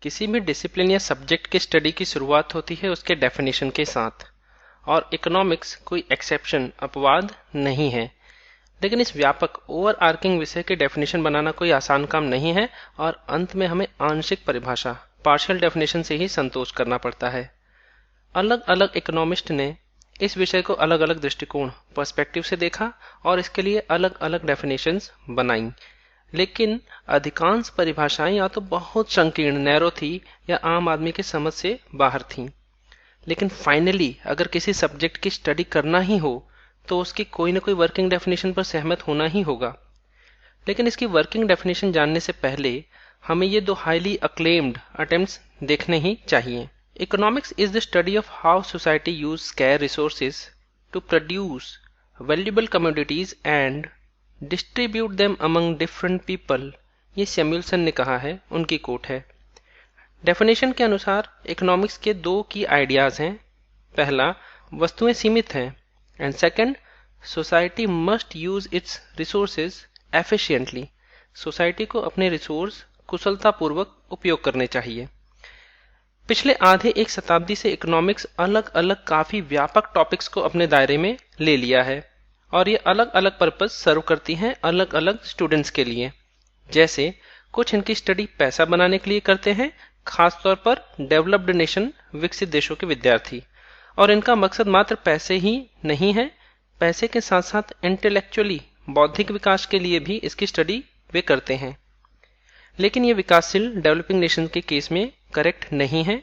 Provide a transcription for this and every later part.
किसी भी डिसिप्लिन या सब्जेक्ट की स्टडी की शुरुआत होती है उसके डेफिनेशन के साथ, और इकोनॉमिक्स कोई एक्सेप्शन अपवाद नहीं है। लेकिन इस व्यापक ओवर आर्किंग विषय के डेफिनेशन बनाना कोई आसान काम नहीं है और अंत में हमें आंशिक परिभाषा पार्शियल डेफिनेशन से ही संतोष करना पड़ता है। अलग अलग इकोनॉमिस्ट ने इस विषय को अलग अलग दृष्टिकोण पर्सपेक्टिव से देखा और इसके लिए अलग अलग डेफिनेशंस बनाई, लेकिन अधिकांश परिभाषाएं या तो बहुत संकीर्ण नैरो थी या आम आदमी की समझ से बाहर थीं। लेकिन फाइनली अगर किसी सब्जेक्ट की स्टडी करना ही हो तो उसकी कोई ना कोई वर्किंग डेफिनेशन पर सहमत होना ही होगा। लेकिन इसकी वर्किंग डेफिनेशन जानने से पहले हमें ये दो हाईली अक्लेम्ड अटेम्प्ट्स देखने ही चाहिए। Economics is the study of how society use scarce resources to produce valuable commodities and distribute them among different people. ये सैमुअलसन ने कहा है, उनकी कोट है। डेफिनेशन के अनुसार इकोनॉमिक्स के दो की आइडियाज हैं। पहला, वस्तुएं सीमित हैं, and second, society must use it's resources efficiently. Society को अपने रिसोर्स कुशलतापूर्वक उपयोग करने चाहिए। पिछले आधे एक शताब्दी से इकोनॉमिक्स अलग अलग काफी व्यापक टॉपिक्स को अपने दायरे में ले लिया है और ये अलग अलग पर्पस सर्व करती हैं अलग अलग स्टूडेंट्स के लिए। जैसे कुछ इनकी स्टडी पैसा बनाने के लिए करते हैं, खासतौर पर डेवलप्ड नेशन विकसित देशों के विद्यार्थी, और इनका मकसद मात्र पैसे ही नहीं है, पैसे के साथ साथ इंटेलेक्चुअली बौद्धिक विकास के लिए भी इसकी स्टडी वे करते हैं। लेकिन ये विकासशील डेवलपिंग नेशन के केस में करेक्ट नहीं है।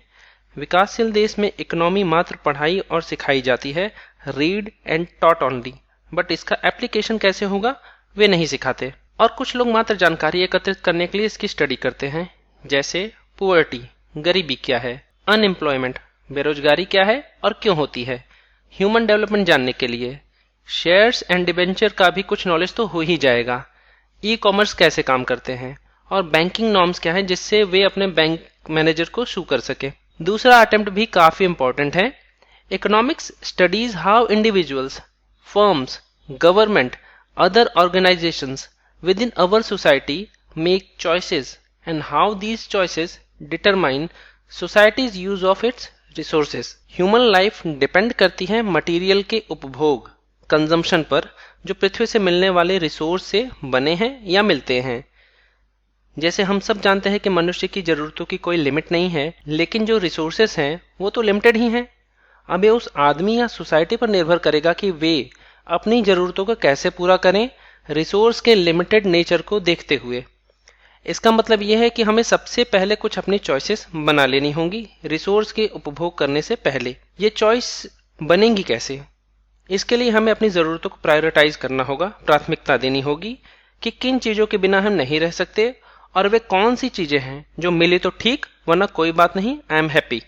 विकासशील देश में इकोनॉमी मात्र पढ़ाई और सिखाई जाती है, read and taught only, but इसका एप्लीकेशन कैसे होगा वे नहीं सिखाते। और कुछ लोग मात्र जानकारी एकत्रित करने के लिए इसकी स्टडी करते हैं, जैसे पुअर्टी गरीबी क्या है, अनएम्प्लॉयमेंट बेरोजगारी क्या है और क्यों होती है, ह्यूमन डेवलपमेंट जानने के लिए, शेयर्स एंड डिबेंचर का भी कुछ नॉलेज तो हो ही जाएगा, ई कॉमर्स कैसे काम करते हैं, और बैंकिंग नॉर्म्स क्या है जिससे वे अपने बैंक मैनेजर को सू कर सके। दूसरा अटेम्प्ट भी काफी इंपॉर्टेंट है। Economics studies how individuals, firms, government, other organizations within our society make choices and how these choices determine society's use of its resources. Human life depend करती है मटेरियल के उपभोग कंजम्पशन पर, जो पृथ्वी से मिलने वाले रिसोर्स से बने हैं या मिलते हैं। जैसे हम सब जानते हैं कि मनुष्य की जरूरतों की कोई लिमिट नहीं है, लेकिन जो रिसोर्सेस हैं वो तो लिमिटेड ही हैं। अब ये उस आदमी या सोसाइटी पर निर्भर करेगा कि वे अपनी जरूरतों को कैसे पूरा करें, रिसोर्स के लिमिटेड नेचर को देखते हुए। इसका मतलब यह है कि हमें सबसे पहले कुछ अपनी चॉइसेस बना लेनी होंगी रिसोर्स के उपभोग करने से पहले। ये चॉइस बनेंगी कैसे? इसके लिए हमें अपनी जरूरतों को प्रायोरिटाइज करना होगा, प्राथमिकता देनी होगी कि किन चीजों के बिना हम नहीं रह सकते और वे कौन सी चीजें हैं जो मिले तो ठीक, वरना कोई बात नहीं, आई एम हैप्पी।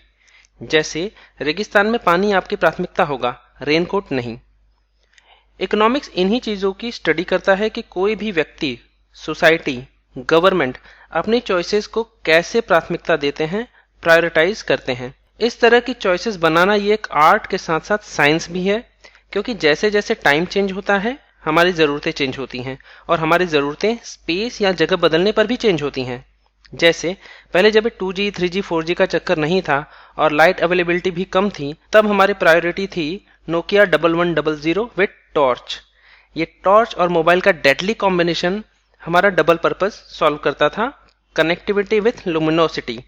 जैसे रेगिस्तान में पानी आपकी प्राथमिकता होगा, रेनकोट नहीं। इकोनॉमिक्स इन्हीं चीजों की स्टडी करता है कि कोई भी व्यक्ति, सोसाइटी, गवर्नमेंट अपनी चॉइसेस को कैसे प्राथमिकता देते हैं, प्रायोरिटाइज करते हैं। इस तरह की चॉइसेस बनाना ये एक आर्ट के साथ साथ साइंस भी है, क्योंकि जैसे जैसे टाइम चेंज होता है हमारी जरूरतें चेंज होती हैं और हमारी जरूरतें स्पेस या जगह बदलने पर भी चेंज होती हैं। जैसे पहले जब 2G, 3G, 4G का चक्कर नहीं था और लाइट अवेलेबिलिटी भी कम थी, तब हमारी प्रायोरिटी थी नोकिया 1100 विथ टॉर्च। ये टॉर्च और मोबाइल का डेडली कॉम्बिनेशन हमारा डबल पर्पस सॉल्व करता था, कनेक्टिविटी विथ लुमिनोसिटी।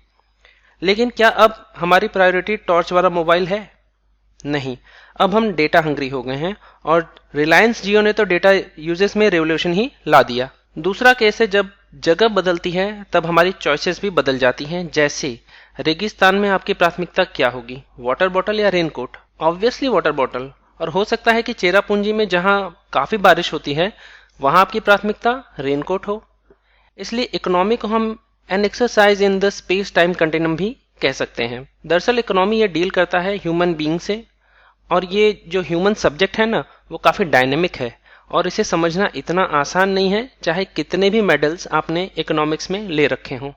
लेकिन क्या अब हमारी प्रायोरिटी टॉर्च वाला मोबाइल है? नहीं, अब हम डेटा हंग्री हो गए हैं और रिलायंस जियो ने तो डेटा यूजेस में रेवोल्यूशन ही ला दिया। दूसरा केस है जब जगह बदलती है तब हमारी चॉइसेस भी बदल जाती हैं। जैसे रेगिस्तान में आपकी प्राथमिकता क्या होगी, वाटर बॉटल या रेनकोट? Obviously water bottle. और हो सकता है कि चेरापूंजी में जहां काफी बारिश होती है वहां आपकी प्राथमिकता रेनकोट हो। इसलिए इकोनॉमी को हम an exercise in the space time continuum भी कह सकते हैं। दरअसल इकोनॉमी ये डील करता है ह्यूमन बीइंग से, और ये जो ह्यूमन सब्जेक्ट है ना वो काफी डायनेमिक है और इसे समझना इतना आसान नहीं है, चाहे कितने भी मेडल्स आपने इकोनॉमिक्स में ले रखे हों।